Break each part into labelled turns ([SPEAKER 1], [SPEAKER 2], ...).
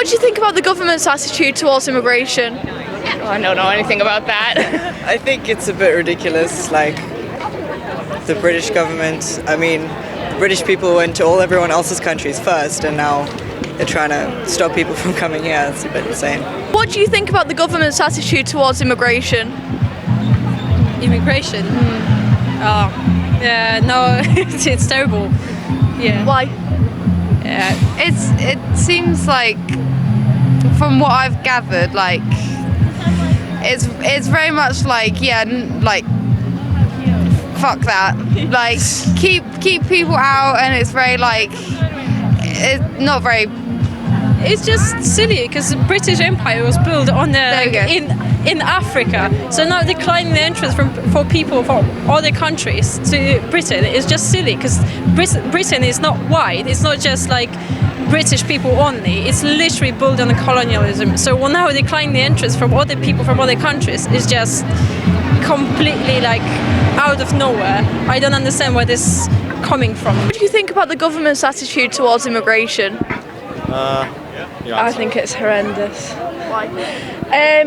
[SPEAKER 1] What do you think about the government's attitude towards immigration?
[SPEAKER 2] I don't know anything about that.
[SPEAKER 3] I think it's a bit ridiculous, like the British government. I mean, the British people went to everyone else's countries first, and now they're trying to stop people from coming here. It's a bit insane.
[SPEAKER 1] What do you think about the government's attitude towards immigration?
[SPEAKER 4] Immigration? Oh, yeah, no, it's terrible. Yeah.
[SPEAKER 1] Why?
[SPEAKER 4] Yeah, it seems like, from what I've gathered, like it's very much like, yeah, like fuck that, like keep people out, and it's very like it's not very. It's just silly because the British Empire was built on in Africa, so now declining the entrance for people from other countries to Britain is just silly because Britain is not wide. It's not just like British people only. It's literally built on colonialism. So we'll now decline the entrance from other people from other countries is just completely like out of nowhere. I don't understand where this is coming from.
[SPEAKER 1] What do you think about the government's attitude towards immigration?
[SPEAKER 5] I think it's horrendous.
[SPEAKER 1] Why?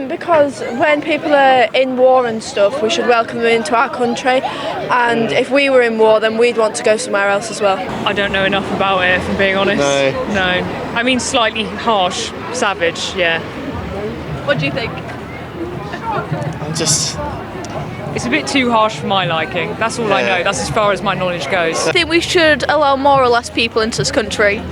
[SPEAKER 5] Because when people are in war and stuff, we should welcome them into our country, and if we were in war, then we'd want to go somewhere else as well.
[SPEAKER 6] I don't know enough about it, if I'm being honest.
[SPEAKER 7] No.
[SPEAKER 6] I mean, slightly harsh, savage, yeah.
[SPEAKER 1] What do you think?
[SPEAKER 6] It's a bit too harsh for my liking. That's all I know. That's as far as my knowledge goes.
[SPEAKER 1] Do you think we should allow more or less people into this country?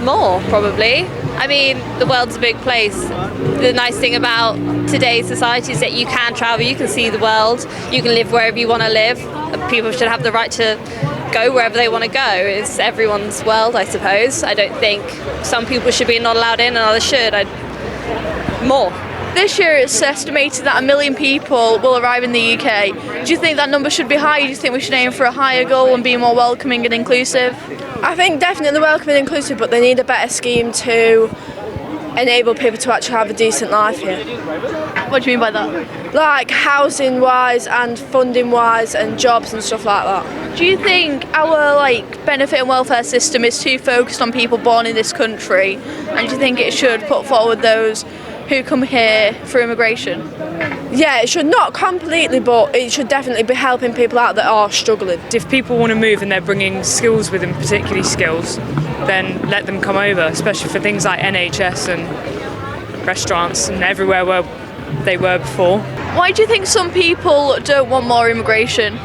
[SPEAKER 2] More, probably. I mean, the world's a big place. The nice thing about today's society is that you can travel, you can see the world, you can live wherever you want to live. People should have the right to go wherever they want to go. It's everyone's world, I suppose. I don't think some people should be not allowed in and others should. More.
[SPEAKER 1] This year it's estimated that 1 million people will arrive in the UK. Do you think that number should be higher? Do you think we should aim for a higher goal and be more welcoming and inclusive?
[SPEAKER 5] I think definitely welcoming and inclusive, but they need a better scheme to enable people to actually have a decent life here.
[SPEAKER 1] What do you mean by that?
[SPEAKER 5] Like housing wise and funding wise and jobs and stuff like that.
[SPEAKER 1] Do you think our benefit and welfare system is too focused on people born in this country? And do you think it should put forward those who come here through immigration?
[SPEAKER 5] Yeah, it should not completely, but it should definitely be helping people out that are struggling.
[SPEAKER 6] If people want to move and they're bringing skills with them, particularly skills, then let them come over, especially for things like NHS and restaurants and everywhere where they were before.
[SPEAKER 1] Why do you think some people don't want more immigration?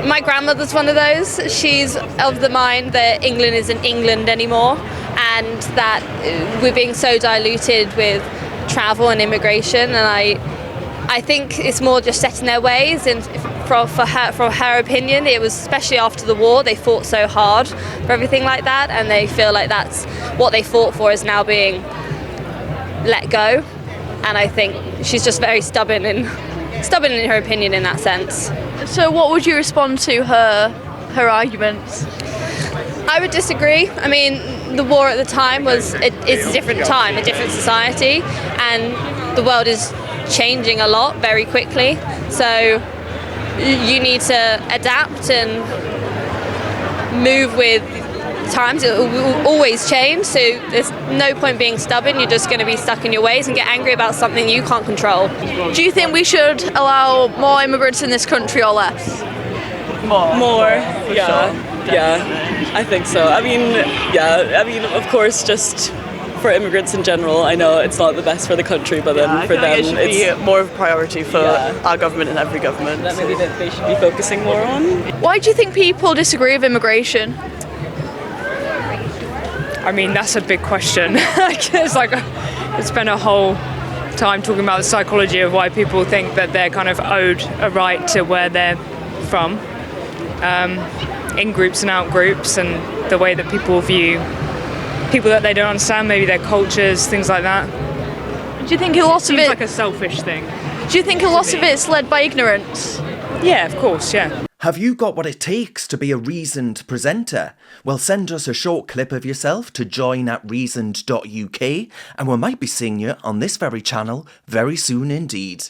[SPEAKER 2] My grandmother's one of those. She's of the mind that England isn't England anymore, and that we're being so diluted with travel and immigration, and I think it's more just set in their ways. And from her opinion, it was especially after the war, they fought so hard for everything like that, and they feel like that's what they fought for is now being let go. And I think she's just very stubborn in her opinion in that sense.
[SPEAKER 1] So what would you respond to her arguments?
[SPEAKER 2] I would disagree. I mean, the war at the time it's a different time, a different society, and the world is changing a lot very quickly. So you need to adapt and move with times. It will always change, so there's no point being stubborn. You're just going to be stuck in your ways and get angry about something you can't control.
[SPEAKER 1] Do you think we should allow more immigrants in this country or less?
[SPEAKER 3] More. Yeah, I think so. I mean, of course, just for immigrants in general, I know it's not the best for the country, but then for them, it's more of a priority for our government and every government. That maybe that they should be focusing more on.
[SPEAKER 1] Why do you think people disagree with immigration?
[SPEAKER 6] I mean, that's a big question. It's spent a whole time talking about the psychology of why people think that they're kind of owed a right to where they're from, in groups and out groups, and the way that people view people that they don't understand, maybe their cultures, things like that.
[SPEAKER 1] Do you think a lot of it...
[SPEAKER 6] Seems like a selfish thing.
[SPEAKER 1] Do you think a lot of it's led by ignorance?
[SPEAKER 6] Yeah, of course, yeah.
[SPEAKER 8] Have you got what it takes to be a reasoned presenter? Well, send us a short clip of yourself to join@reasoned.uk and we might be seeing you on this very channel very soon indeed.